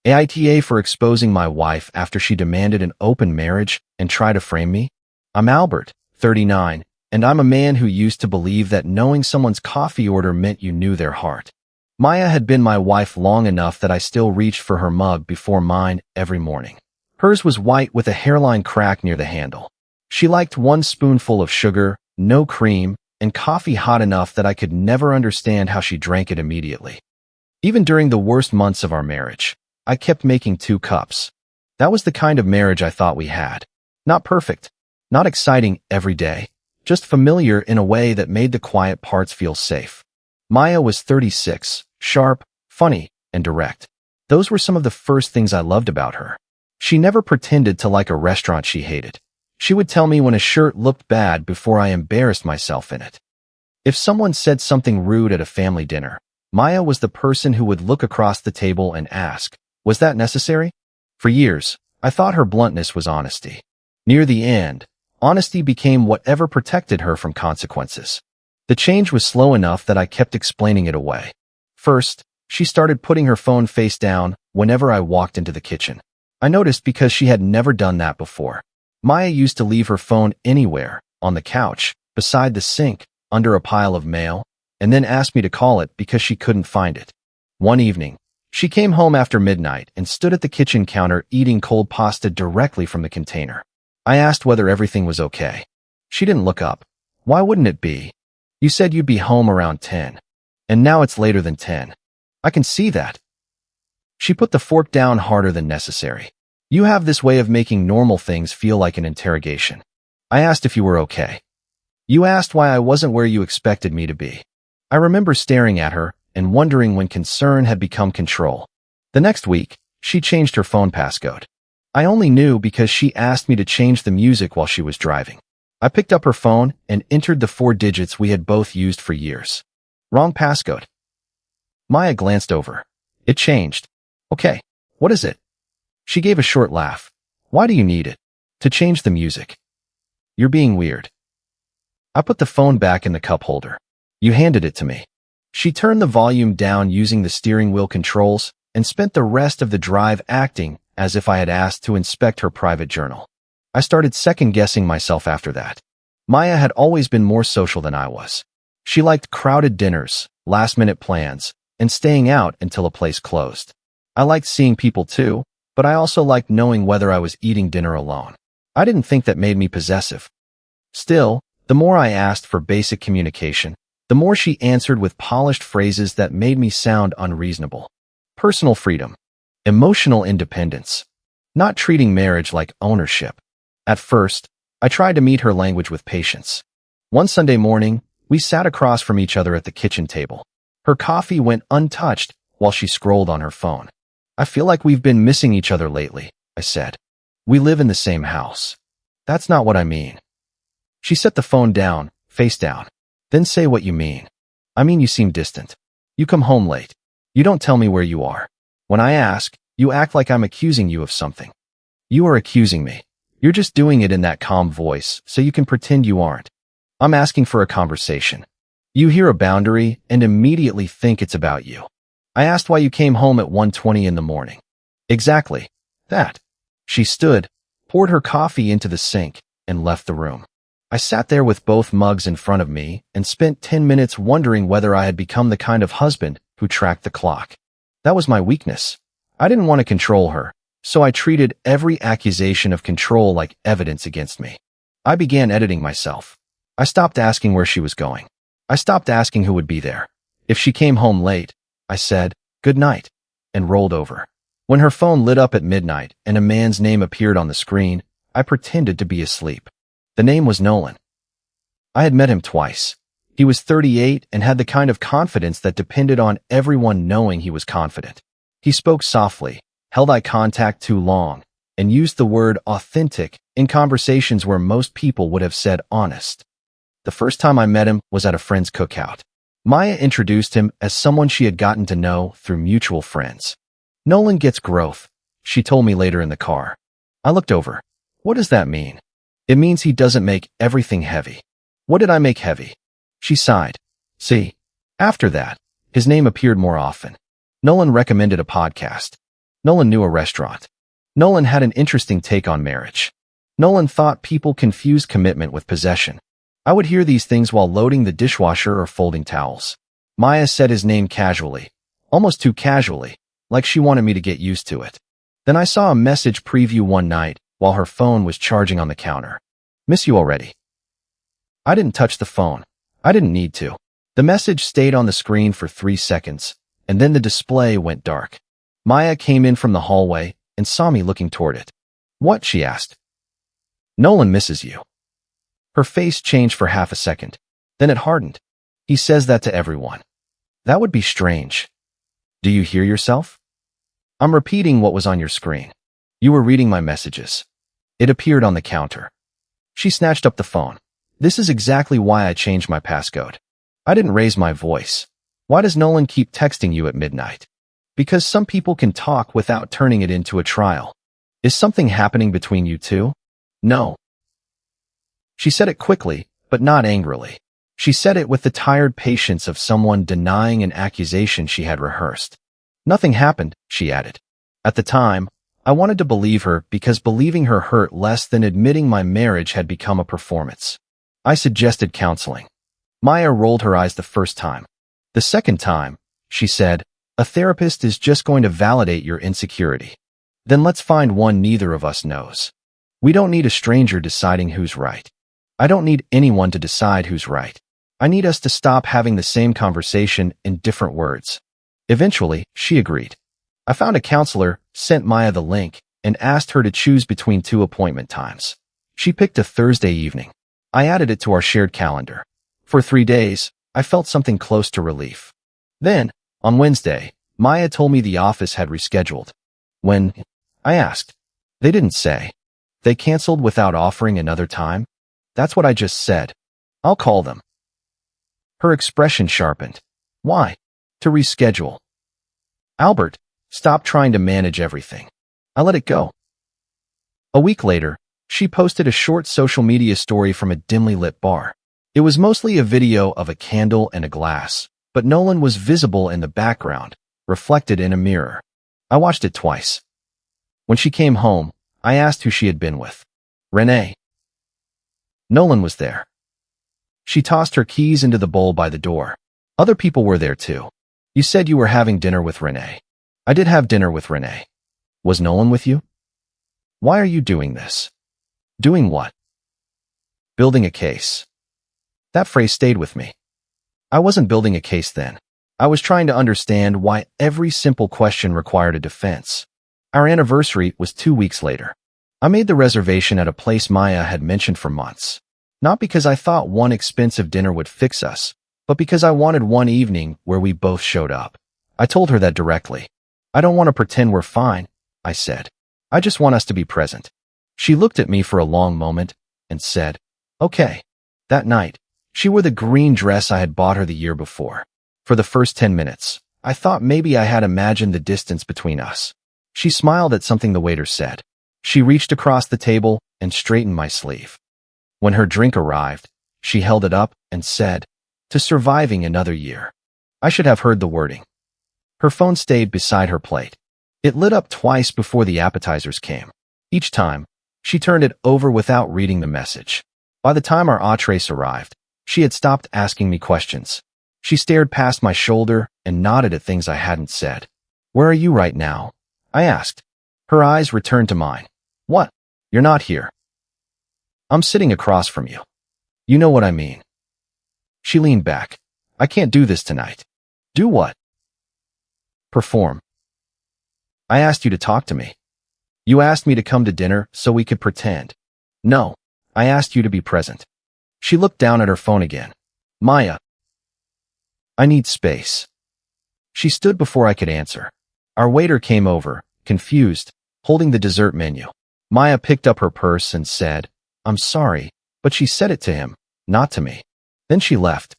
AITA for exposing my wife after she demanded an open marriage and tried to frame me? I'm Albert, 39, and I'm a man who used to believe that knowing someone's coffee order meant you knew their heart. Maya had been my wife long enough that I still reached for her mug before mine every morning. Hers was white with a hairline crack near the handle. She liked 1 spoonful of sugar, no cream, and coffee hot enough that I could never understand how she drank it immediately. Even during the worst months of our marriage, I kept making 2 cups. That was the kind of marriage I thought we had. Not perfect, not exciting every day, just familiar in a way that made the quiet parts feel safe. Maya was 36, sharp, funny, and direct. Those were some of the first things I loved about her. She never pretended to like a restaurant she hated. She would tell me when a shirt looked bad before I embarrassed myself in it. If someone said something rude at a family dinner, Maya was the person who would look across the table and ask, "Was that necessary?" For years, I thought her bluntness was honesty. Near the end, honesty became whatever protected her from consequences. The change was slow enough that I kept explaining it away. First, she started putting her phone face down whenever I walked into the kitchen. I noticed because she had never done that before. Maya used to leave her phone anywhere, on the couch, beside the sink, under a pile of mail, and then ask me to call it because she couldn't find it. One evening, she came home after midnight and stood at the kitchen counter eating cold pasta directly from the container. I asked whether everything was okay. She didn't look up. Why wouldn't it be? You said you'd be home around 10. And now it's later than 10. I can see that. She put the fork down harder than necessary. You have this way of making normal things feel like an interrogation. I asked if you were okay. You asked why I wasn't where you expected me to be. I remember staring at her and wondering when concern had become control. The next week, she changed her phone passcode. I only knew because she asked me to change the music while she was driving. I picked up her phone and entered the 4 digits we had both used for years. Wrong passcode. Maya glanced over. It changed. Okay, what is it? She gave a short laugh. Why do you need it? To change the music. You're being weird. I put the phone back in the cup holder. You handed it to me. She turned the volume down using the steering wheel controls and spent the rest of the drive acting as if I had asked to inspect her private journal. I started second-guessing myself after that. Maya had always been more social than I was. She liked crowded dinners, last-minute plans, and staying out until a place closed. I liked seeing people too, but I also liked knowing whether I was eating dinner alone. I didn't think that made me possessive. Still, the more I asked for basic communication, the more she answered with polished phrases that made me sound unreasonable. Personal freedom. Emotional independence. Not treating marriage like ownership. At first, I tried to meet her language with patience. One Sunday morning, we sat across from each other at the kitchen table. Her coffee went untouched while she scrolled on her phone. I feel like we've been missing each other lately, I said. We live in the same house. That's not what I mean. She set the phone down, face down. Then say what you mean. I mean you seem distant. You come home late. You don't tell me where you are. When I ask, you act like I'm accusing you of something. You are accusing me. You're just doing it in that calm voice so you can pretend you aren't. I'm asking for a conversation. You hear a boundary and immediately think it's about you. I asked why you came home at 1:20 in the morning. Exactly. That. She stood, poured her coffee into the sink, and left the room. I sat there with both mugs in front of me and spent 10 minutes wondering whether I had become the kind of husband who tracked the clock. That was my weakness. I didn't want to control her, so I treated every accusation of control like evidence against me. I began editing myself. I stopped asking where she was going. I stopped asking who would be there. If she came home late, I said, "Good night," and rolled over. When her phone lit up at midnight and a man's name appeared on the screen, I pretended to be asleep. The name was Nolan. I had met him twice. He was 38 and had the kind of confidence that depended on everyone knowing he was confident. He spoke softly, held eye contact too long, and used the word authentic in conversations where most people would have said honest. The first time I met him was at a friend's cookout. Maya introduced him as someone she had gotten to know through mutual friends. Nolan gets growth, she told me later in the car. I looked over. What does that mean? It means he doesn't make everything heavy. What did I make heavy? She sighed. See, after that, his name appeared more often. Nolan recommended a podcast. Nolan knew a restaurant. Nolan had an interesting take on marriage. Nolan thought people confused commitment with possession. I would hear these things while loading the dishwasher or folding towels. Maya said his name casually, almost too casually, like she wanted me to get used to it. Then I saw a message preview one night while her phone was charging on the counter. Miss you already. I didn't touch the phone. I didn't need to. The message stayed on the screen for 3 seconds, and then the display went dark. Maya came in from the hallway and saw me looking toward it. What? She asked. Nolan misses you. Her face changed for half a second. Then it hardened. He says that to everyone. That would be strange. Do you hear yourself? I'm repeating what was on your screen. You were reading my messages. It appeared on the counter. She snatched up the phone. This is exactly why I changed my passcode. I didn't raise my voice. Why does Nolan keep texting you at midnight? Because some people can talk without turning it into a trial. Is something happening between you two? No. She said it quickly, but not angrily. She said it with the tired patience of someone denying an accusation she had rehearsed. Nothing happened, she added. At the time, I wanted to believe her because believing her hurt less than admitting my marriage had become a performance. I suggested counseling. Maya rolled her eyes the first time. The second time, she said, a therapist is just going to validate your insecurity. Then let's find one neither of us knows. We don't need a stranger deciding who's right. I don't need anyone to decide who's right. I need us to stop having the same conversation in different words. Eventually, she agreed. I found a counselor, sent Maya the link, and asked her to choose between 2 appointment times. She picked a Thursday evening. I added it to our shared calendar. For 3 days, I felt something close to relief. Then, on Wednesday, Maya told me the office had rescheduled. When? I asked. They didn't say. They canceled without offering another time? That's what I just said. I'll call them. Her expression sharpened. Why? To reschedule. Albert, stop trying to manage everything. I let it go. A week later, she posted a short social media story from a dimly lit bar. It was mostly a video of a candle and a glass, but Nolan was visible in the background, reflected in a mirror. I watched it twice. When she came home, I asked who she had been with. Renee. Nolan was there. She tossed her keys into the bowl by the door. Other people were there too. You said you were having dinner with Renee. I did have dinner with Renee. Was Nolan with you? Why are you doing this? Doing what? Building a case. That phrase stayed with me. I wasn't building a case then. I was trying to understand why every simple question required a defense. Our anniversary was 2 weeks later. I made the reservation at a place Maya had mentioned for months. Not because I thought one expensive dinner would fix us, but because I wanted one evening where we both showed up. I told her that directly. I don't want to pretend we're fine, I said. I just want us to be present. She looked at me for a long moment and said, okay. That night, she wore the green dress I had bought her the year before. For the first 10 minutes, I thought maybe I had imagined the distance between us. She smiled at something the waiter said. She reached across the table and straightened my sleeve. When her drink arrived, she held it up and said, to surviving another year. I should have heard the wording. Her phone stayed beside her plate. It lit up twice before the appetizers came. Each time, she turned it over without reading the message. By the time our entrees arrived, she had stopped asking me questions. She stared past my shoulder and nodded at things I hadn't said. Where are you right now? I asked. Her eyes returned to mine. What? You're not here. I'm sitting across from you. You know what I mean. She leaned back. I can't do this tonight. Do what? Perform. I asked you to talk to me. You asked me to come to dinner so we could pretend. No, I asked you to be present. She looked down at her phone again. Maya. I need space. She stood before I could answer. Our waiter came over, confused, holding the dessert menu. Maya picked up her purse and said, I'm sorry, but she said it to him, not to me. Then she left.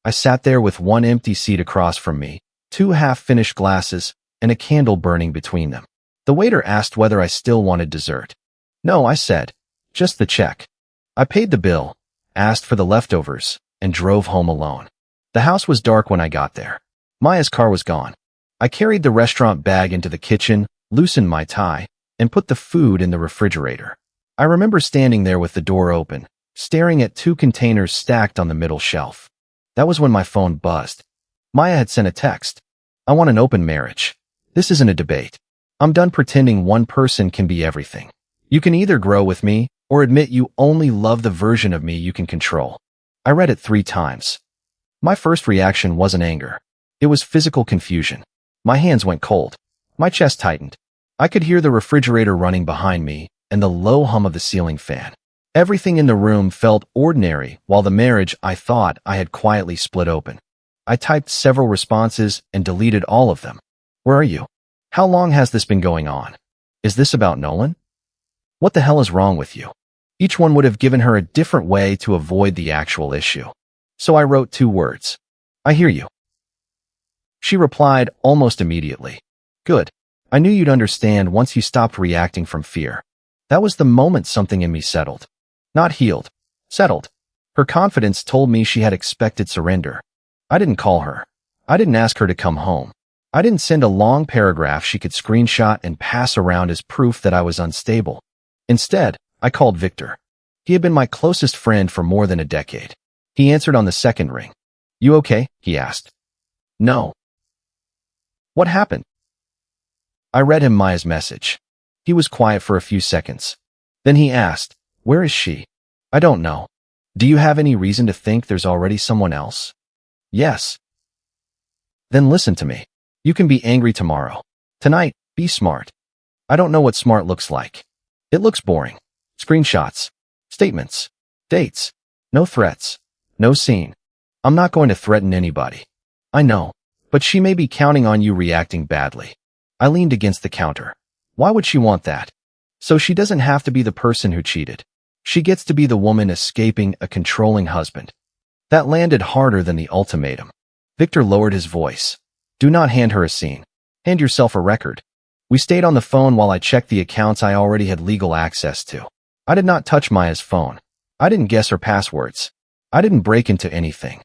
I sat there with one empty seat across from me, 2 half-finished glasses, and a candle burning between them. The waiter asked whether I still wanted dessert. No, I said. Just the check. I paid the bill, asked for the leftovers, and drove home alone. The house was dark when I got there. Maya's car was gone. I carried the restaurant bag into the kitchen, loosened my tie, and put the food in the refrigerator. I remember standing there with the door open, staring at 2 containers stacked on the middle shelf. That was when my phone buzzed. Maya had sent a text. I want an open marriage. This isn't a debate. I'm done pretending one person can be everything. You can either grow with me or admit you only love the version of me you can control. I read it 3 times. My first reaction wasn't anger. It was physical confusion. My hands went cold. My chest tightened. I could hear the refrigerator running behind me and the low hum of the ceiling fan. Everything in the room felt ordinary, while the marriage I thought I had quietly split open. I typed several responses and deleted all of them. Where are you? How long has this been going on? Is this about Nolan? What the hell is wrong with you? Each one would have given her a different way to avoid the actual issue. So I wrote 2 words. I hear you. She replied almost immediately. Good. I knew you'd understand once you stopped reacting from fear. That was the moment something in me settled. Not healed. Settled. Her confidence told me she had expected surrender. I didn't call her. I didn't ask her to come home. I didn't send a long paragraph she could screenshot and pass around as proof that I was unstable. Instead, I called Victor. He had been my closest friend for more than a decade. He answered on the second ring. You okay? He asked. No. What happened? I read him Maya's message. He was quiet for a few seconds. Then he asked, where is she? I don't know. Do you have any reason to think there's already someone else? Yes. Then listen to me. You can be angry tomorrow. Tonight, be smart. I don't know what smart looks like. It looks boring. Screenshots. Statements. Dates. No threats. No scene. I'm not going to threaten anybody. I know. But she may be counting on you reacting badly. I leaned against the counter. Why would she want that? So she doesn't have to be the person who cheated. She gets to be the woman escaping a controlling husband. That landed harder than the ultimatum. Victor lowered his voice. Do not hand her a scene. Hand yourself a record. We stayed on the phone while I checked the accounts I already had legal access to. I did not touch Maya's phone. I didn't guess her passwords. I didn't break into anything.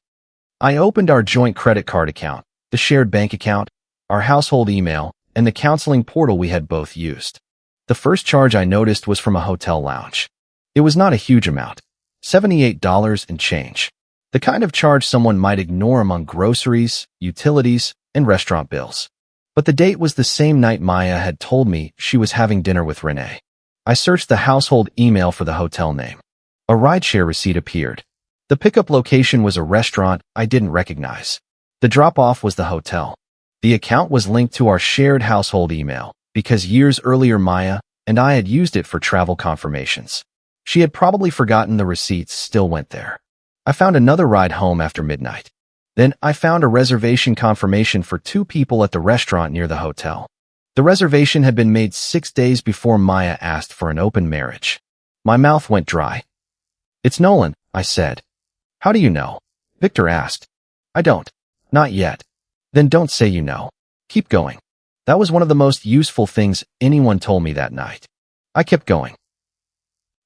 I opened our joint credit card account, the shared bank account, our household email, and the counseling portal we had both used. The first charge I noticed was from a hotel lounge. It was not a huge amount, $78 and change. The kind of charge someone might ignore among groceries, utilities, and restaurant bills. But the date was the same night Maya had told me she was having dinner with Renee. I searched the household email for the hotel name. A rideshare receipt appeared. The pickup location was a restaurant I didn't recognize. The drop-off was the hotel. The account was linked to our shared household email because years earlier Maya and I had used it for travel confirmations. She had probably forgotten the receipts still went there. I found another ride home after midnight. Then I found a reservation confirmation for 2 people at the restaurant near the hotel. The reservation had been made 6 days before Maya asked for an open marriage. My mouth went dry. It's Nolan, I said. How do you know? Victor asked. I don't. Not yet. Then don't say you know. Keep going. That was one of the most useful things anyone told me that night. I kept going.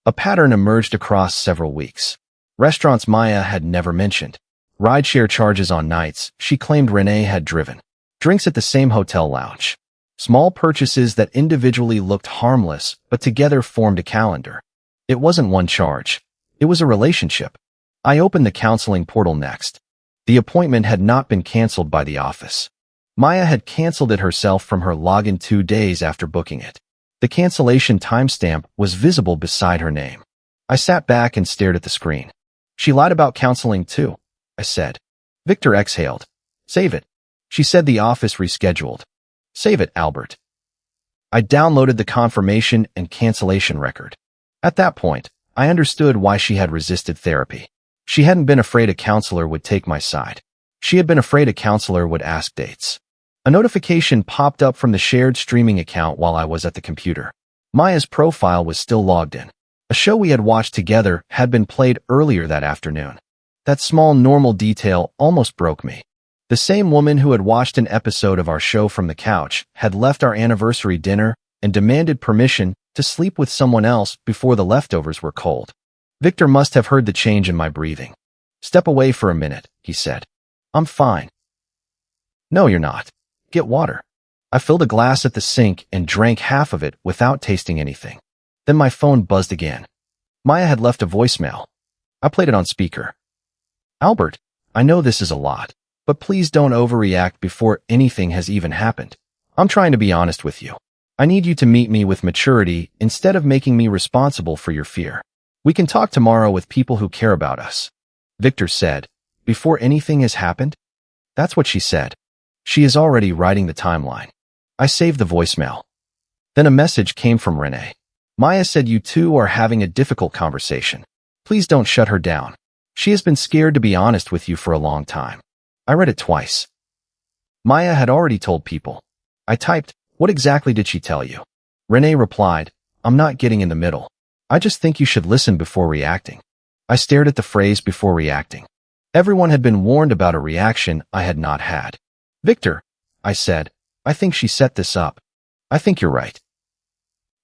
A pattern emerged across several weeks. Restaurants Maya had never mentioned. Rideshare charges on nights she claimed Renee had driven. Drinks at the same hotel lounge. Small purchases that individually looked harmless but together formed a calendar. It wasn't one charge. It was a relationship. I opened the counseling portal next. The appointment had not been canceled by the office. Maya had canceled it herself from her login 2 days after booking it. The cancellation timestamp was visible beside her name. I sat back and stared at the screen. She lied about counseling too, I said. Victor exhaled. Save it. She said the office rescheduled. Save it, Albert. I downloaded the confirmation and cancellation record. At that point, I understood why she had resisted therapy. She hadn't been afraid a counselor would take my side. She had been afraid a counselor would ask dates. A notification popped up from the shared streaming account while I was at the computer. Maya's profile was still logged in. A show we had watched together had been played earlier that afternoon. That small normal detail almost broke me. The same woman who had watched an episode of our show from the couch had left our anniversary dinner and demanded permission to sleep with someone else before the leftovers were cold. Victor must have heard the change in my breathing. Step away for a minute, he said. I'm fine. No, you're not. Get Get water. I filled a glass at the sink and drank half of it without tasting anything. Then my phone buzzed again. Maya had left a voicemail. I played it on speaker. Albert, I know this is a lot, but please don't overreact before anything has even happened. I'm trying to be honest with you. I need you to meet me with maturity instead of making me responsible for your fear. We can talk tomorrow with people who care about us. Victor said, before anything has happened? That's what she said. She is already writing the timeline. I saved the voicemail. Then a message came from Renee. Maya said you two are having a difficult conversation. Please don't shut her down. She has been scared to be honest with you for a long time. I read it twice. Maya had already told people. I typed, what exactly did she tell you? Renee replied, I'm not getting in the middle. I just think you should listen before reacting. I stared at the phrase before reacting. Everyone had been warned about a reaction I had not had. Victor, I said, I think she set this up. I think you're right.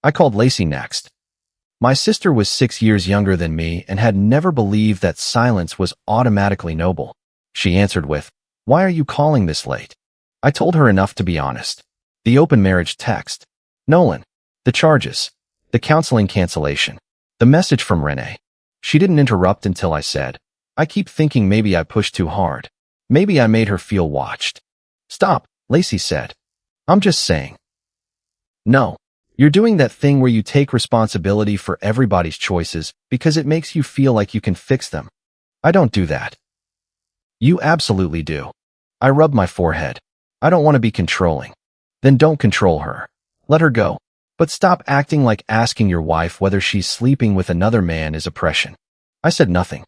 I called Lacey next. My sister was 6 years younger than me and had never believed that silence was automatically noble. She answered with, why are you calling this late? I told her enough to be honest. The open marriage text. Nolan. The charges. The counseling cancellation. The message from Renee. She didn't interrupt until I said, I keep thinking maybe I pushed too hard. Maybe I made her feel watched. Stop, Lacey said. I'm just saying. No. You're doing that thing where you take responsibility for everybody's choices because it makes you feel like you can fix them. I don't do that. You absolutely do. I rub my forehead. I don't want to be controlling. Then don't control her. Let her go. But stop acting like asking your wife whether she's sleeping with another man is oppression. I said nothing.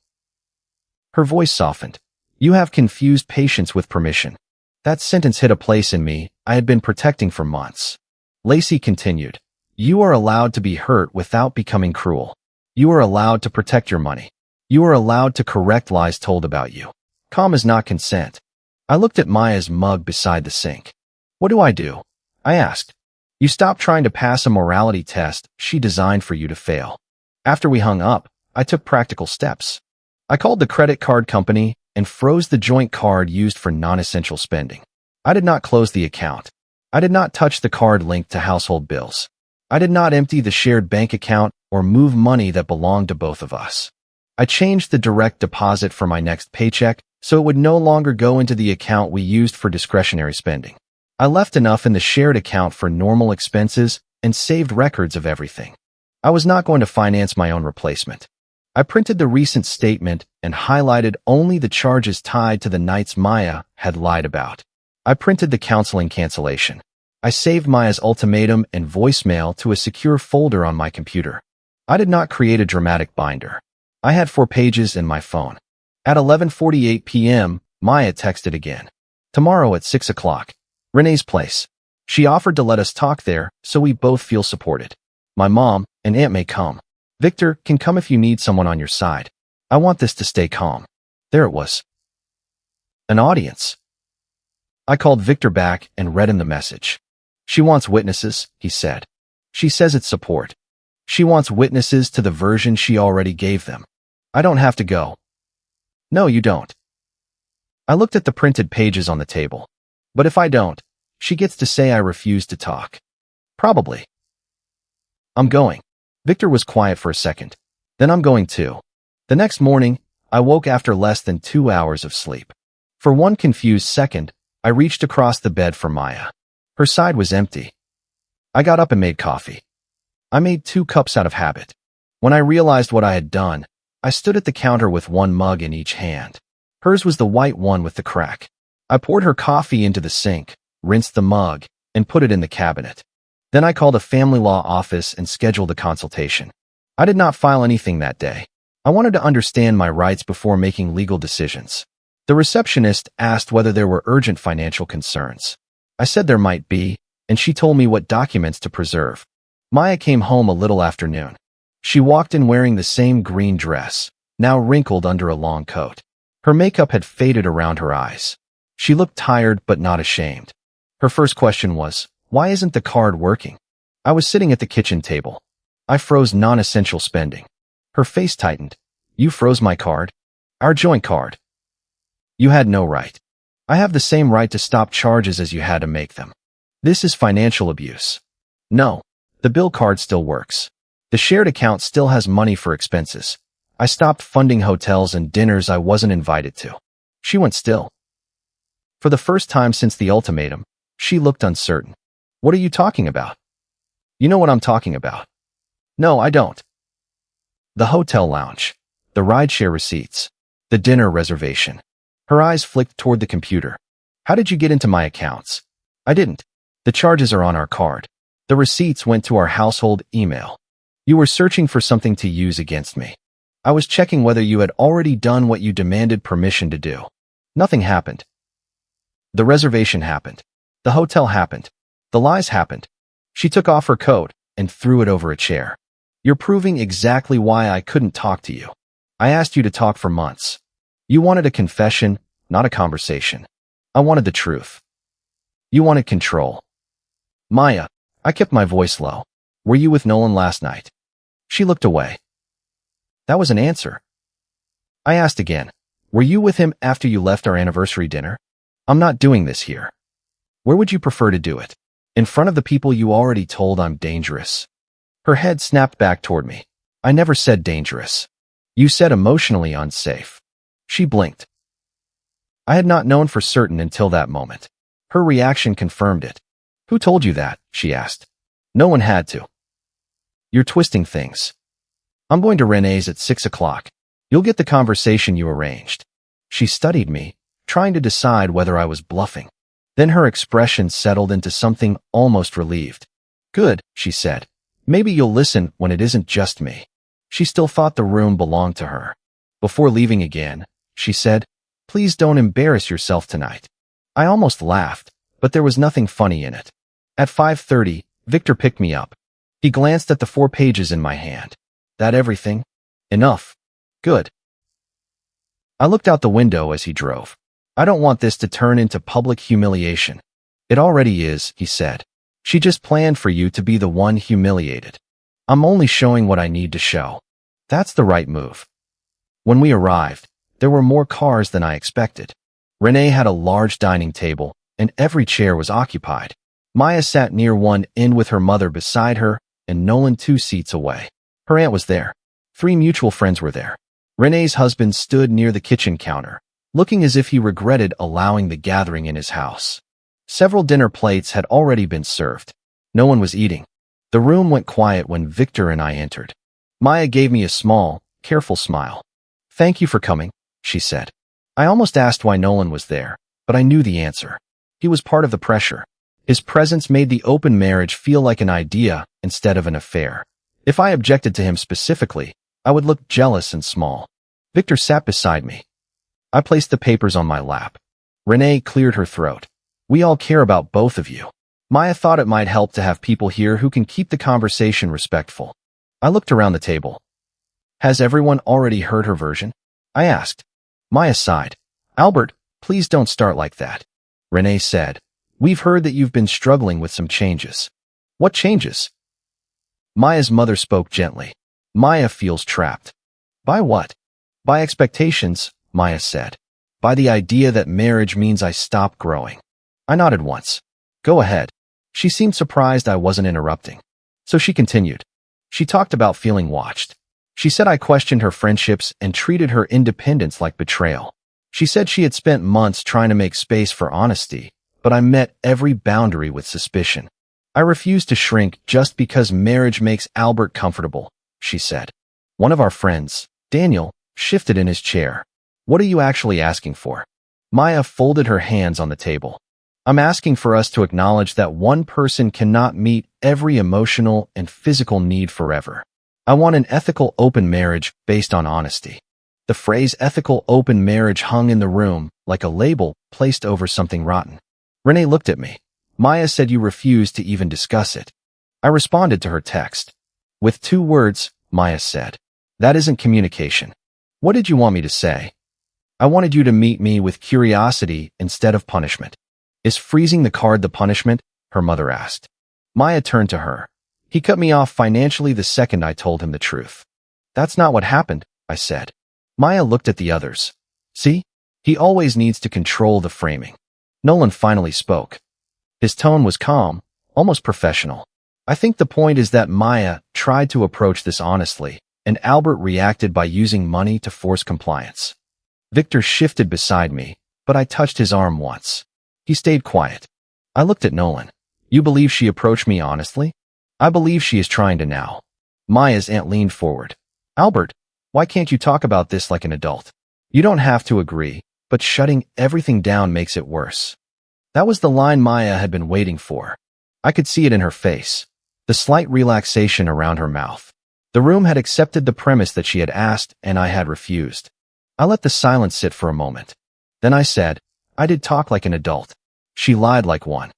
Her voice softened. You have confused patience with permission. That sentence hit a place in me I had been protecting for months. Lacey continued, you are allowed to be hurt without becoming cruel. You are allowed to protect your money. You are allowed to correct lies told about you. Calm is not consent. I looked at Maya's mug beside the sink. What do? I asked. You stopped trying to pass a morality test she designed for you to fail. After we hung up, I took practical steps. I called the credit card company and froze the joint card used for non-essential spending. I did not close the account. I did not touch the card linked to household bills. I did not empty the shared bank account or move money that belonged to both of us. I changed the direct deposit for my next paycheck so it would no longer go into the account we used for discretionary spending. I left enough in the shared account for normal expenses and saved records of everything. I was not going to finance my own replacement. I printed the recent statement and highlighted only the charges tied to the nights Maya had lied about. I printed the counseling cancellation. I saved Maya's ultimatum and voicemail to a secure folder on my computer. I did not create a dramatic binder. I had 4 pages in my phone. At 11:48 p.m., Maya texted again. Tomorrow at 6 o'clock. Renee's place. She offered to let us talk there so we both feel supported. My mom and aunt may come. Victor can come if you need someone on your side. I want this to stay calm. There it was. An audience. I called Victor back and read him the message. She wants witnesses, he said. She says it's support. She wants witnesses to the version she already gave them. I don't have to go. No, you don't. I looked at the printed pages on the table. But if I don't, she gets to say I refuse to talk. Probably. I'm going. Victor was quiet for a second. Then I'm going too. The next morning, I woke after less than 2 hours of sleep. For one confused second, I reached across the bed for Maya. Her side was empty. I got up and made coffee. I made 2 cups out of habit. When I realized what I had done, I stood at the counter with 1 mug in each hand. Hers was the white one with the crack. I poured her coffee into the sink, rinsed the mug, and put it in the cabinet. Then I called a family law office and scheduled a consultation. I did not file anything that day. I wanted to understand my rights before making legal decisions. The receptionist asked whether there were urgent financial concerns. I said there might be, and she told me what documents to preserve. Maya came home a little after noon. She walked in wearing the same green dress, now wrinkled under a long coat. Her makeup had faded around her eyes. She looked tired but not ashamed. Her first question was, why isn't the card working? I was sitting at the kitchen table. I froze non-essential spending. Her face tightened. You froze my card? Our joint card. You had no right. I have the same right to stop charges as you had to make them. This is financial abuse. No, the bill card still works. The shared account still has money for expenses. I stopped funding hotels and dinners I wasn't invited to. She went still. For the first time since the ultimatum, she looked uncertain. What are you talking about? You know what I'm talking about. No, I don't. The hotel lounge, the rideshare receipts, the dinner reservation. Her eyes flicked toward the computer. How did you get into my accounts? I didn't. The charges are on our card. The receipts went to our household email. You were searching for something to use against me. I was checking whether you had already done what you demanded permission to do. Nothing happened. The reservation happened. The hotel happened. The lies happened. She took off her coat and threw it over a chair. You're proving exactly why I couldn't talk to you. I asked you to talk for months. You wanted a confession, not a conversation. I wanted the truth. You wanted control. Maya, I kept my voice low. Were you with Nolan last night? She looked away. That was an answer. I asked again. Were you with him after you left our anniversary dinner? I'm not doing this here. Where would you prefer to do it? In front of the people you already told I'm dangerous. Her head snapped back toward me. I never said dangerous. You said emotionally unsafe. She blinked. I had not known for certain until that moment. Her reaction confirmed it. Who told you that? She asked. No one had to. You're twisting things. I'm going to Renee's at 6 o'clock. You'll get the conversation you arranged. She studied me, trying to decide whether I was bluffing. Then her expression settled into something almost relieved. Good, she said. Maybe you'll listen when it isn't just me. She still thought the room belonged to her. Before leaving again, she said, please don't embarrass yourself tonight. I almost laughed, but there was nothing funny in it. At 5:30, Victor picked me up. He glanced at the 4 pages in my hand. That everything? Enough. Good. I looked out the window as he drove. I don't want this to turn into public humiliation. It already is, he said. She just planned for you to be the one humiliated. I'm only showing what I need to show. That's the right move. When we arrived, there were more cars than I expected. Renee had a large dining table, and every chair was occupied. Maya sat near one end with her mother beside her, and Nolan 2 seats away. Her aunt was there. 3 mutual friends were there. Renee's husband stood near the kitchen counter, looking as if he regretted allowing the gathering in his house. Several dinner plates had already been served. No one was eating. The room went quiet when Victor and I entered. Maya gave me a small, careful smile. Thank you for coming, she said. I almost asked why Nolan was there, but I knew the answer. He was part of the pressure. His presence made the open marriage feel like an idea instead of an affair. If I objected to him specifically, I would look jealous and small. Victor sat beside me. I placed the papers on my lap. Renee cleared her throat. We all care about both of you. Maya thought it might help to have people here who can keep the conversation respectful. I looked around the table. Has everyone already heard her version? I asked. Maya sighed. Albert, please don't start like that. Renee said. We've heard that you've been struggling with some changes. What changes? Maya's mother spoke gently. Maya feels trapped. By what? By expectations, Maya said. By the idea that marriage means I stop growing. I nodded once. Go ahead. She seemed surprised I wasn't interrupting. So she continued. She talked about feeling watched. She said I questioned her friendships and treated her independence like betrayal. She said she had spent months trying to make space for honesty, but I met every boundary with suspicion. I refused to shrink just because marriage makes Albert comfortable, she said. One of our friends, Daniel, shifted in his chair. What are you actually asking for? Maya folded her hands on the table. I'm asking for us to acknowledge that one person cannot meet every emotional and physical need forever. I want an ethical open marriage based on honesty. The phrase ethical open marriage hung in the room like a label placed over something rotten. Renee looked at me. Maya said you refused to even discuss it. I responded to her text. With 2 words, Maya said. That isn't communication. What did you want me to say? I wanted you to meet me with curiosity instead of punishment. Is freezing the card the punishment? Her mother asked. Maya turned to her. He cut me off financially the second I told him the truth. That's not what happened, I said. Maya looked at the others. See? He always needs to control the framing. Nolan finally spoke. His tone was calm, almost professional. I think the point is that Maya tried to approach this honestly, and Albert reacted by using money to force compliance. Victor shifted beside me, but I touched his arm once. He stayed quiet. I looked at Nolan. You believe she approached me honestly? I believe she is trying to now. Maya's aunt leaned forward. Albert, why can't you talk about this like an adult? You don't have to agree, but shutting everything down makes it worse. That was the line Maya had been waiting for. I could see it in her face, the slight relaxation around her mouth. The room had accepted the premise that she had asked and I had refused. I let the silence sit for a moment. Then I said, I did talk like an adult. She lied like one.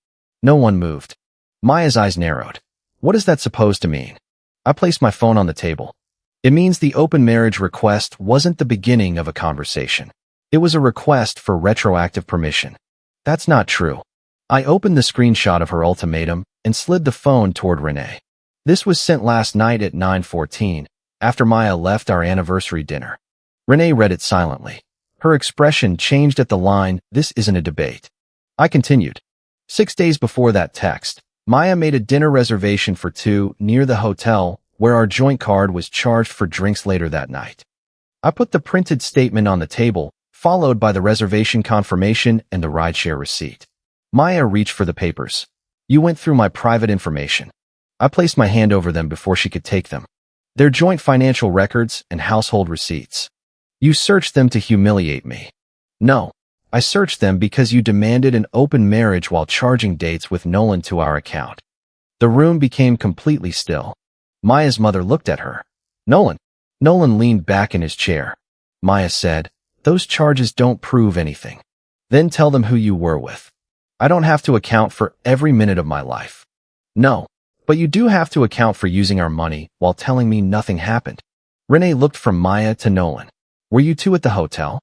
No one moved. Maya's eyes narrowed. What is that supposed to mean? I placed my phone on the table. It means the open marriage request wasn't the beginning of a conversation. It was a request for retroactive permission. That's not true. I opened the screenshot of her ultimatum and slid the phone toward Renee. This was sent last night at 9:14, after Maya left our anniversary dinner. Renee read it silently. Her expression changed at the line, "This isn't a debate." I continued. 6 days before that text, Maya made a dinner reservation for 2 near the hotel where our joint card was charged for drinks later that night. I put the printed statement on the table, followed by the reservation confirmation and the rideshare receipt. Maya reached for the papers. You went through my private information. I placed my hand over them before she could take them. Their joint financial records and household receipts. You searched them to humiliate me. No, I searched them because you demanded an open marriage while charging dates with Nolan to our account. The room became completely still. Maya's mother looked at her. Nolan. Nolan leaned back in his chair. Maya said, those charges don't prove anything. Then tell them who you were with. I don't have to account for every minute of my life. No, but you do have to account for using our money while telling me nothing happened. Renee looked from Maya to Nolan. Were you two at the hotel?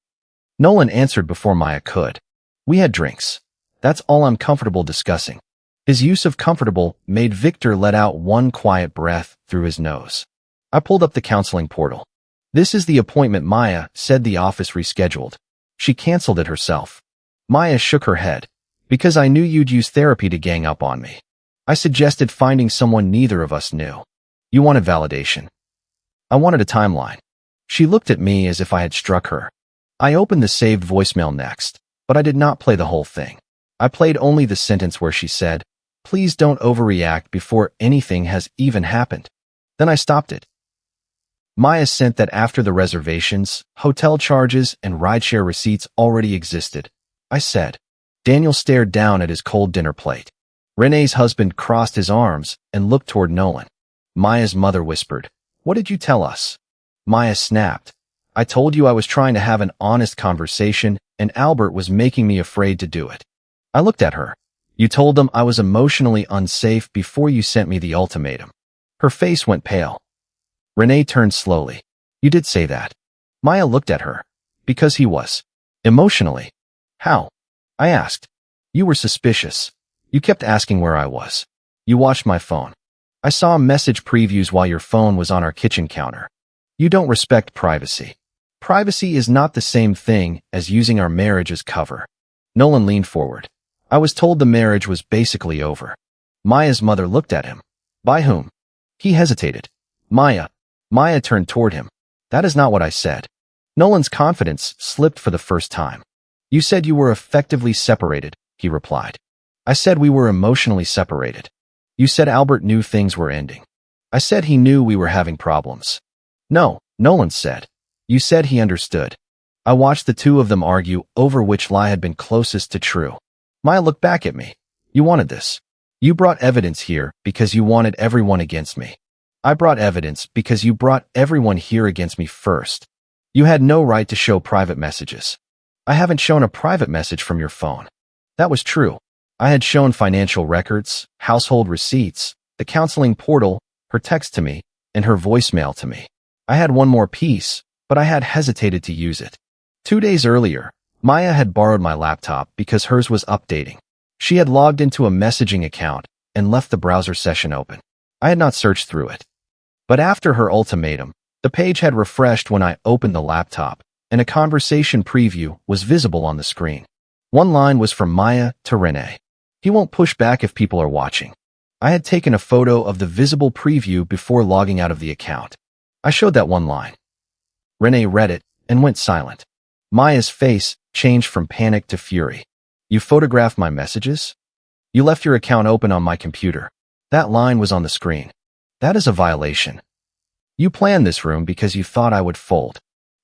Nolan answered before Maya could. We had drinks. That's all I'm comfortable discussing. His use of comfortable made Victor let out one quiet breath through his nose. I pulled up the counseling portal. This is the appointment Maya said the office rescheduled. She canceled it herself. Maya shook her head. Because I knew you'd use therapy to gang up on me. I suggested finding someone neither of us knew. You wanted validation. I wanted a timeline. She looked at me as if I had struck her. I opened the saved voicemail next, but I did not play the whole thing. I played only the sentence where she said, please don't overreact before anything has even happened. Then I stopped it. Maya sent that after the reservations, hotel charges, and rideshare receipts already existed. I said. Daniel stared down at his cold dinner plate. Renee's husband crossed his arms and looked toward Nolan. Maya's mother whispered, what did you tell us? Maya snapped. I told you I was trying to have an honest conversation and Albert was making me afraid to do it. I looked at her. You told them I was emotionally unsafe before you sent me the ultimatum. Her face went pale. Renee turned slowly. You did say that. Maya looked at her. Because he was. Emotionally. How? I asked. You were suspicious. You kept asking where I was. You watched my phone. I saw message previews while your phone was on our kitchen counter. You don't respect privacy. Privacy is not the same thing as using our marriage as cover. Nolan leaned forward. I was told the marriage was basically over. Maya's mother looked at him. By whom? He hesitated. Maya. Maya turned toward him. That is not what I said. Nolan's confidence slipped for the first time. You said you were effectively separated, he replied. I said we were emotionally separated. You said Albert knew things were ending. I said he knew we were having problems. No, Nolan said. You said he understood. I watched the two of them argue over which lie had been closest to true. Maya looked back at me. You wanted this. You brought evidence here because you wanted everyone against me. I brought evidence because you brought everyone here against me first. You had no right to show private messages. I haven't shown a private message from your phone. That was true. I had shown financial records, household receipts, the counseling portal, her text to me, and her voicemail to me. I had one more piece, but I had hesitated to use it. 2 days earlier, Maya had borrowed my laptop because hers was updating. She had logged into a messaging account and left the browser session open. I had not searched through it. But after her ultimatum, the page had refreshed when I opened the laptop, and a conversation preview was visible on the screen. One line was from Maya to Renee. He won't push back if people are watching. I had taken a photo of the visible preview before logging out of the account. I showed that one line. Renee read it and went silent. Maya's face changed from panic to fury. You photographed my messages? You left your account open on my computer. That line was on the screen. That is a violation. You planned this room because you thought I would fold.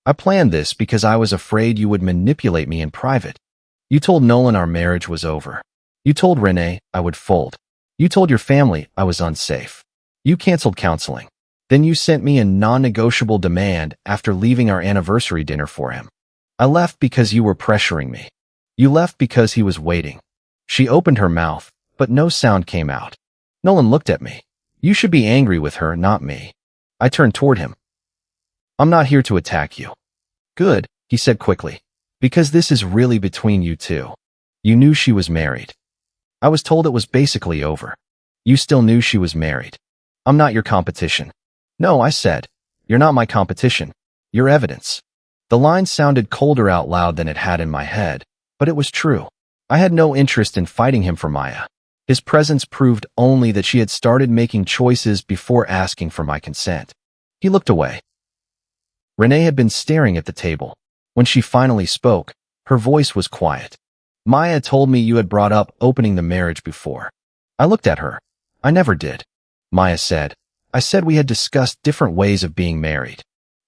I planned this because I was afraid you would manipulate me in private. You told Nolan our marriage was over. You told Renee I would fold. You told your family I was unsafe. You canceled counseling. Then you sent me a non-negotiable demand after leaving our anniversary dinner for him. I left because you were pressuring me. You left because he was waiting. She opened her mouth, but no sound came out. Nolan looked at me. You should be angry with her, not me. I turned toward him. I'm not here to attack you. Good, he said quickly. Because this is really between you two. You knew she was married. I was told it was basically over. You still knew she was married. I'm not your competition. No, I said. You're not my competition. You're evidence. The line sounded colder out loud than it had in my head, but it was true. I had no interest in fighting him for Maya. His presence proved only that she had started making choices before asking for my consent. He looked away. Renee had been staring at the table. When she finally spoke, her voice was quiet. Maya told me you had brought up opening the marriage before. I looked at her. I never did. Maya said. I said we had discussed different ways of being married.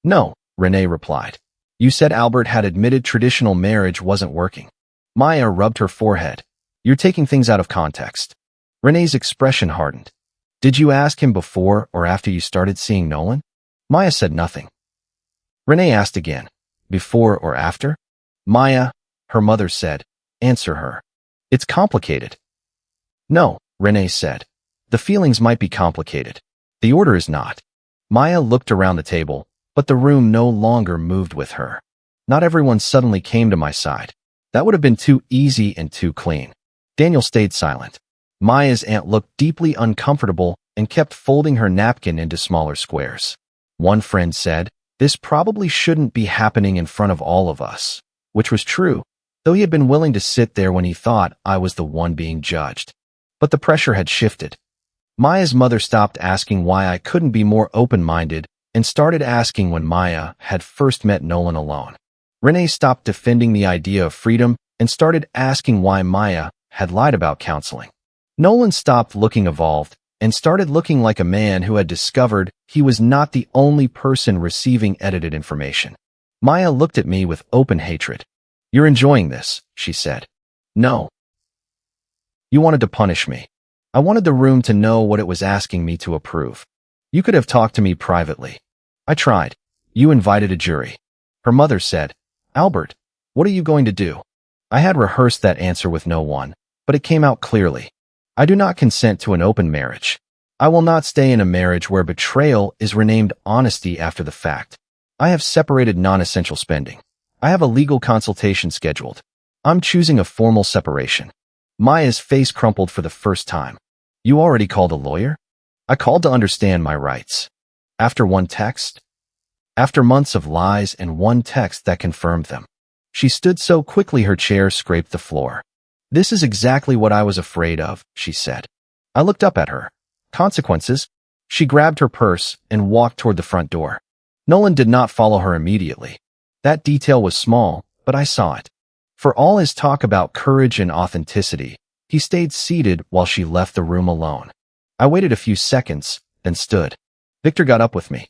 No, Renee replied. You said Albert had admitted traditional marriage wasn't working. Maya rubbed her forehead. You're taking things out of context. Renee's expression hardened. Did you ask him before or after you started seeing Nolan? Maya said nothing. Renee asked again. Before or after? Maya, her mother said. Answer her. It's complicated. No, Renee said. The feelings might be complicated. The order is not. Maya looked around the table, but the room no longer moved with her. Not everyone suddenly came to my side. That would have been too easy and too clean. Daniel stayed silent. Maya's aunt looked deeply uncomfortable and kept folding her napkin into smaller squares. One friend said, this probably shouldn't be happening in front of all of us, which was true, though he had been willing to sit there when he thought I was the one being judged. But the pressure had shifted. Maya's mother stopped asking why I couldn't be more open-minded and started asking when Maya had first met Nolan alone. Renee stopped defending the idea of freedom and started asking why Maya had lied about counseling. Nolan stopped looking evolved and started looking like a man who had discovered he was not the only person receiving edited information. Maya looked at me with open hatred. You're enjoying this, she said. No. You wanted to punish me. I wanted the room to know what it was asking me to approve. You could have talked to me privately. I tried. You invited a jury. Her mother said, Albert, what are you going to do? I had rehearsed that answer with no one, but it came out clearly. I do not consent to an open marriage. I will not stay in a marriage where betrayal is renamed honesty after the fact. I have separated non-essential spending. I have a legal consultation scheduled. I'm choosing a formal separation. Maya's face crumpled for the first time. You already called a lawyer? I called to understand my rights. After one text? After months of lies and one text that confirmed them. She stood so quickly her chair scraped the floor. This is exactly what I was afraid of, she said. I looked up at her. Consequences? She grabbed her purse and walked toward the front door. Nolan did not follow her immediately. That detail was small, but I saw it. For all his talk about courage and authenticity, he stayed seated while she left the room alone. I waited a few seconds, then stood. Victor got up with me.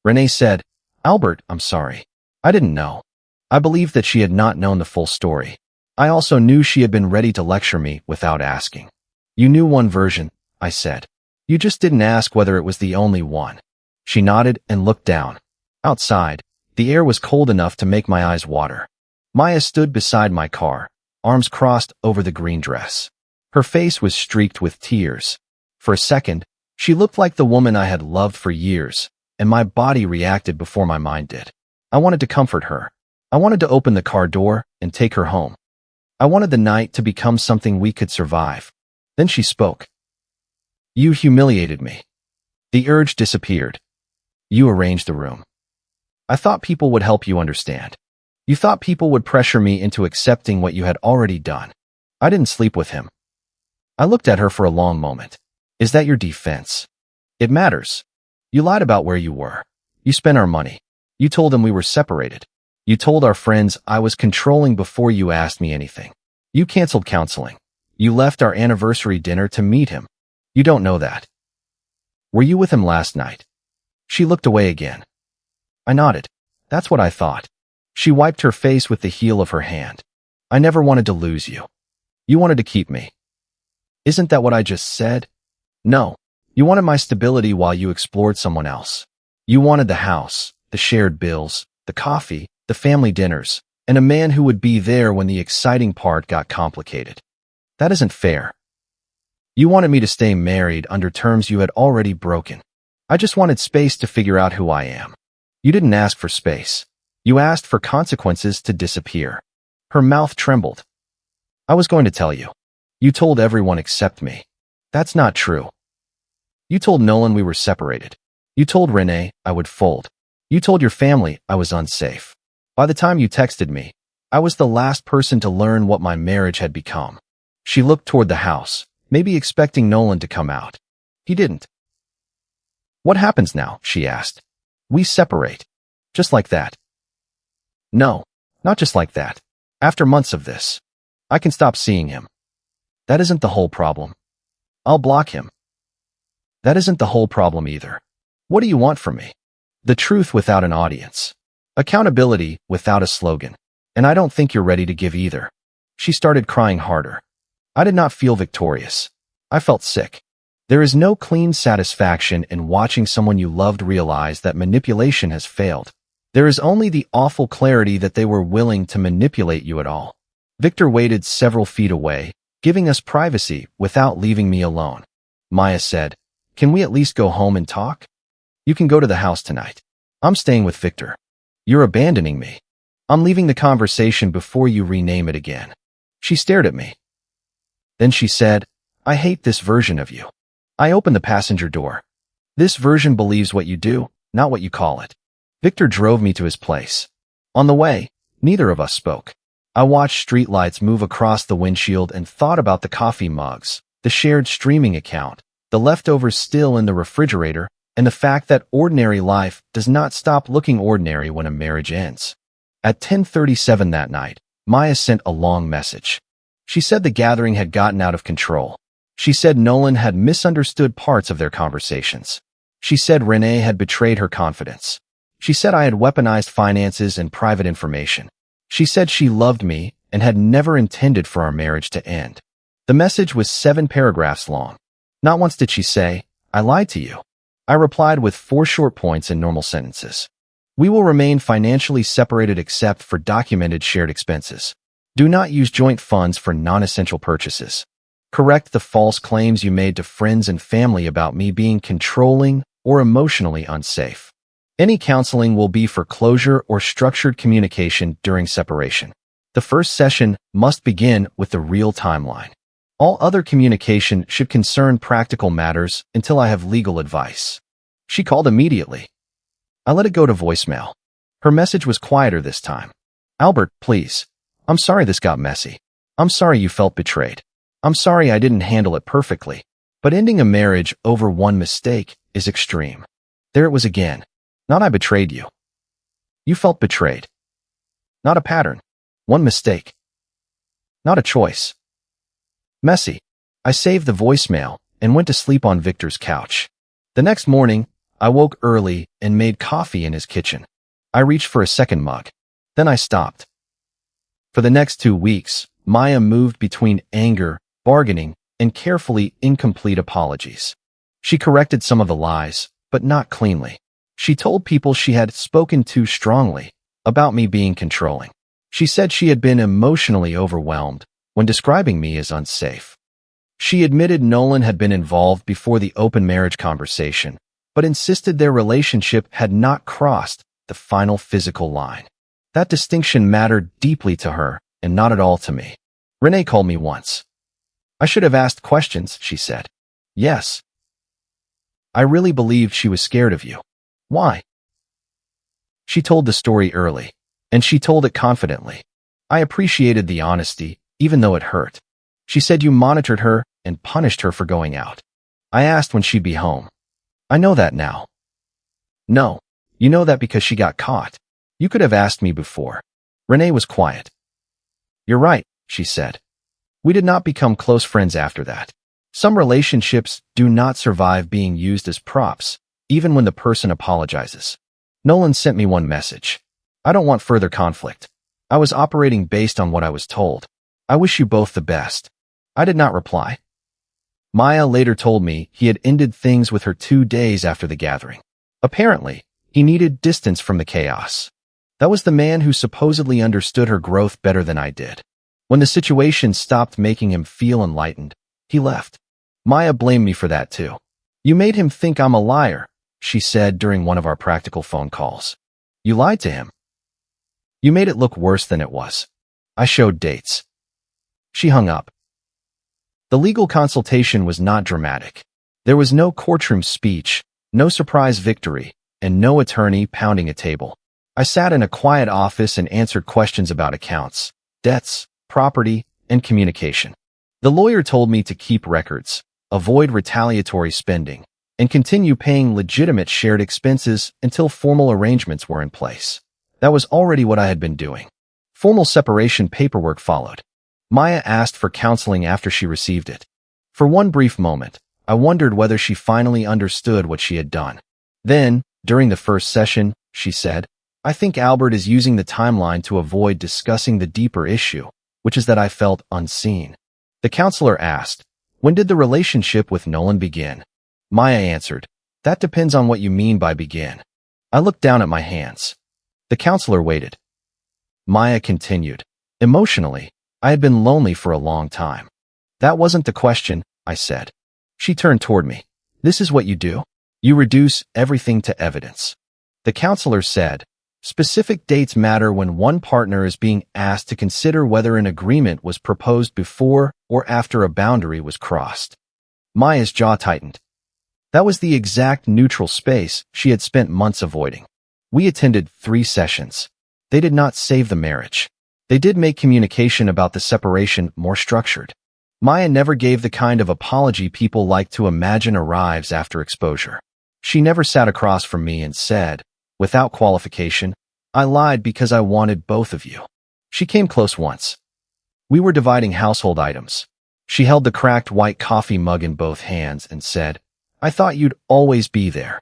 Renee said, Albert, I'm sorry. I didn't know. I believed that she had not known the full story. I also knew she had been ready to lecture me without asking. You knew one version, I said. You just didn't ask whether it was the only one. She nodded and looked down. Outside, the air was cold enough to make my eyes water. Maya stood beside my car, arms crossed over the green dress. Her face was streaked with tears. For a second, she looked like the woman I had loved for years, and my body reacted before my mind did. I wanted to comfort her. I wanted to open the car door and take her home. I wanted the night to become something we could survive. Then she spoke. You humiliated me. The urge disappeared. You arranged the room. I thought people would help you understand. You thought people would pressure me into accepting what you had already done. I didn't sleep with him. I looked at her for a long moment. Is that your defense? It matters. You lied about where you were. You spent our money. You told them we were separated. You told our friends I was controlling before you asked me anything. You canceled counseling. You left our anniversary dinner to meet him. You don't know that. Were you with him last night? She looked away again. I nodded. That's what I thought. She wiped her face with the heel of her hand. I never wanted to lose you. You wanted to keep me. Isn't that what I just said? No. You wanted my stability while you explored someone else. You wanted the house, the shared bills, the coffee, the family dinners, and a man who would be there when the exciting part got complicated. That isn't fair. You wanted me to stay married under terms you had already broken. I just wanted space to figure out who I am. You didn't ask for space. You asked for consequences to disappear. Her mouth trembled. I was going to tell you. You told everyone except me. That's not true. You told Nolan we were separated. You told Renee I would fold. You told your family I was unsafe. By the time you texted me, I was the last person to learn what my marriage had become. She looked toward the house, maybe expecting Nolan to come out. He didn't. What happens now? She asked. We separate. Just like that. No, not just like that. After months of this, I can stop seeing him. That isn't the whole problem. I'll block him. That isn't the whole problem either. What do you want from me? The truth without an audience. Accountability without a slogan. And I don't think you're ready to give either. She started crying harder. I did not feel victorious. I felt sick. There is no clean satisfaction in watching someone you loved realize that manipulation has failed. There is only the awful clarity that they were willing to manipulate you at all. Victor waited several feet away, giving us privacy without leaving me alone. Maya said, "Can we at least go home and talk? You can go to the house tonight. I'm staying with Victor. You're abandoning me. I'm leaving the conversation before you rename it again." She stared at me. Then she said, "I hate this version of you." I opened the passenger door. This version believes what you do, not what you call it. Victor drove me to his place. On the way, neither of us spoke. I watched streetlights move across the windshield and thought about the coffee mugs, the shared streaming account, the leftovers still in the refrigerator, and the fact that ordinary life does not stop looking ordinary when a marriage ends. At 10:37 that night, Maya sent a long message. She said the gathering had gotten out of control. She said Nolan had misunderstood parts of their conversations. She said Renee had betrayed her confidence. She said I had weaponized finances and private information. She said she loved me and had never intended for our marriage to end. The message was 7 paragraphs long. Not once did she say, "I lied to you." I replied with 4 short points in normal sentences. We will remain financially separated except for documented shared expenses. Do not use joint funds for non-essential purchases. Correct the false claims you made to friends and family about me being controlling or emotionally unsafe. Any counseling will be for closure or structured communication during separation. The first session must begin with the real timeline. All other communication should concern practical matters until I have legal advice. She called immediately. I let it go to voicemail. Her message was quieter this time. "Albert, please. I'm sorry this got messy. I'm sorry you felt betrayed. I'm sorry I didn't handle it perfectly. But ending a marriage over one mistake is extreme." There it was again. Not I betrayed you. You felt betrayed. Not a pattern. One mistake. Not a choice. Messy. I saved the voicemail and went to sleep on Victor's couch. The next morning, I woke early and made coffee in his kitchen. I reached for a second mug. Then I stopped. For the next 2 weeks, Maya moved between anger, bargaining, and carefully incomplete apologies. She corrected some of the lies, but not cleanly. She told people she had spoken too strongly about me being controlling. She said she had been emotionally overwhelmed when describing me as unsafe. She admitted Nolan had been involved before the open marriage conversation, but insisted their relationship had not crossed the final physical line. That distinction mattered deeply to her and not at all to me. Renee called me once. "I should have asked questions," she said. "Yes. I really believed she was scared of you." "Why?" She told the story early, and she told it confidently. I appreciated the honesty, even though it hurt. She said you monitored her and punished her for going out. I asked when she'd be home. I know that now. No, you know that because she got caught. You could have asked me before. Renee was quiet. You're right, she said. We did not become close friends after that. Some relationships do not survive being used as props, even when the person apologizes. Nolan sent me one message. I don't want further conflict. I was operating based on what I was told. I wish you both the best. I did not reply. Maya later told me he had ended things with her 2 days after the gathering. Apparently, he needed distance from the chaos. That was the man who supposedly understood her growth better than I did. When the situation stopped making him feel enlightened, he left. Maya blamed me for that too. You made him think I'm a liar, she said during one of our practical phone calls. You lied to him. You made it look worse than it was. I showed dates. She hung up. The legal consultation was not dramatic. There was no courtroom speech, no surprise victory, and no attorney pounding a table. I sat in a quiet office and answered questions about accounts, debts, property, and communication. The lawyer told me to keep records, avoid retaliatory spending, and continue paying legitimate shared expenses until formal arrangements were in place. That was already what I had been doing. Formal separation paperwork followed. Maya asked for counseling after she received it. For one brief moment, I wondered whether she finally understood what she had done. Then, during the first session, she said, I think Albert is using the timeline to avoid discussing the deeper issue, which is that I felt unseen. The counselor asked, when did the relationship with Nolan begin? Maya answered, that depends on what you mean by begin. I looked down at my hands. The counselor waited. Maya continued, emotionally, I had been lonely for a long time. That wasn't the question, I said. She turned toward me. This is what you do? You reduce everything to evidence. The counselor said, specific dates matter when one partner is being asked to consider whether an agreement was proposed before or after a boundary was crossed. Maya's jaw tightened. That was the exact neutral space she had spent months avoiding. We attended 3 sessions. They did not save the marriage. They did make communication about the separation more structured. Maya never gave the kind of apology people like to imagine arrives after exposure. She never sat across from me and said, without qualification, I lied because I wanted both of you. She came close once. We were dividing household items. She held the cracked white coffee mug in both hands and said, I thought you'd always be there.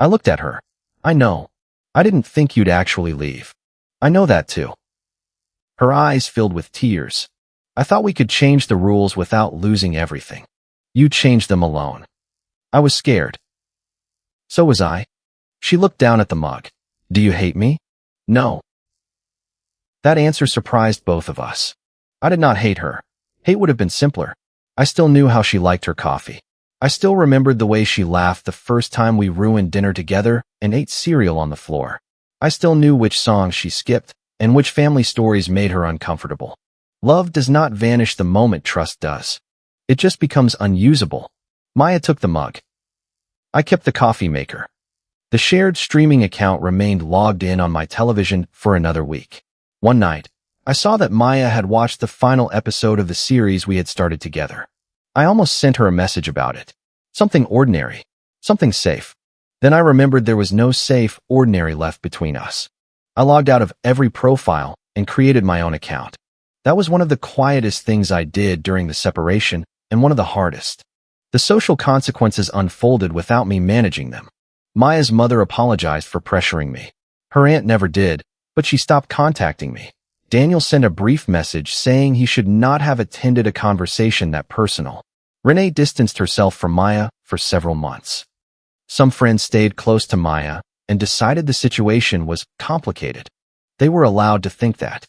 I looked at her. I know. I didn't think you'd actually leave. I know that too. Her eyes filled with tears. I thought we could change the rules without losing everything. You changed them alone. I was scared. So was I. She looked down at the mug. Do you hate me? No. That answer surprised both of us. I did not hate her. Hate would have been simpler. I still knew how she liked her coffee. I still remembered the way she laughed the first time we ruined dinner together and ate cereal on the floor. I still knew which songs she skipped and which family stories made her uncomfortable. Love does not vanish the moment trust does. It just becomes unusable. Maya took the mug. I kept the coffee maker. The shared streaming account remained logged in on my television for another week. One night, I saw that Maya had watched the final episode of the series we had started together. I almost sent her a message about it. Something ordinary. Something safe. Then I remembered there was no safe, ordinary left between us. I logged out of every profile and created my own account. That was one of the quietest things I did during the separation and one of the hardest. The social consequences unfolded without me managing them. Maya's mother apologized for pressuring me. Her aunt never did, but she stopped contacting me. Daniel sent a brief message saying he should not have attended a conversation that personal. Renee distanced herself from Maya for several months. Some friends stayed close to Maya and decided the situation was complicated. They were allowed to think that.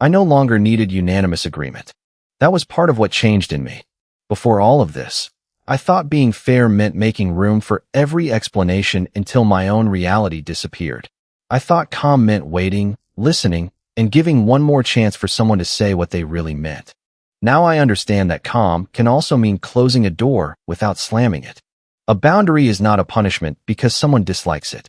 I no longer needed unanimous agreement. That was part of what changed in me. Before all of this, I thought being fair meant making room for every explanation until my own reality disappeared. I thought calm meant waiting, listening, and giving one more chance for someone to say what they really meant. Now I understand that calm can also mean closing a door without slamming it. A boundary is not a punishment because someone dislikes it.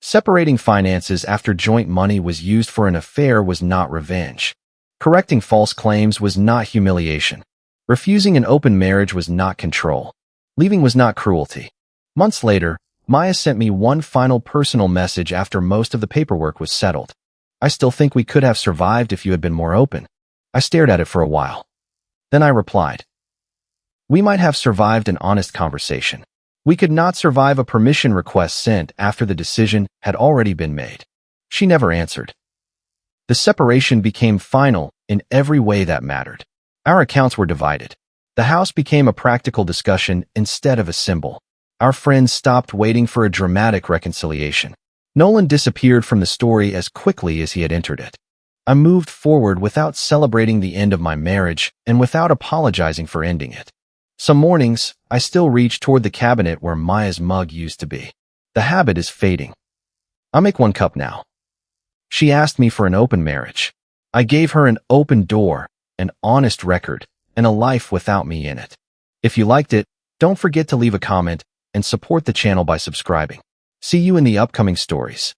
Separating finances after joint money was used for an affair was not revenge. Correcting false claims was not humiliation. Refusing an open marriage was not control. Leaving was not cruelty. Months later, Maya sent me one final personal message after most of the paperwork was settled. I still think we could have survived if you had been more open. I stared at it for a while. Then I replied, we might have survived an honest conversation. We could not survive a permission request sent after the decision had already been made. She never answered. The separation became final in every way that mattered. Our accounts were divided. The house became a practical discussion instead of a symbol. Our friends stopped waiting for a dramatic reconciliation. Nolan disappeared from the story as quickly as he had entered it. I moved forward without celebrating the end of my marriage and without apologizing for ending it. Some mornings, I still reach toward the cabinet where Maya's mug used to be. The habit is fading. I'll make one cup now. She asked me for an open marriage. I gave her an open door, an honest record, and a life without me in it. If you liked it, don't forget to leave a comment and support the channel by subscribing. See you in the upcoming stories.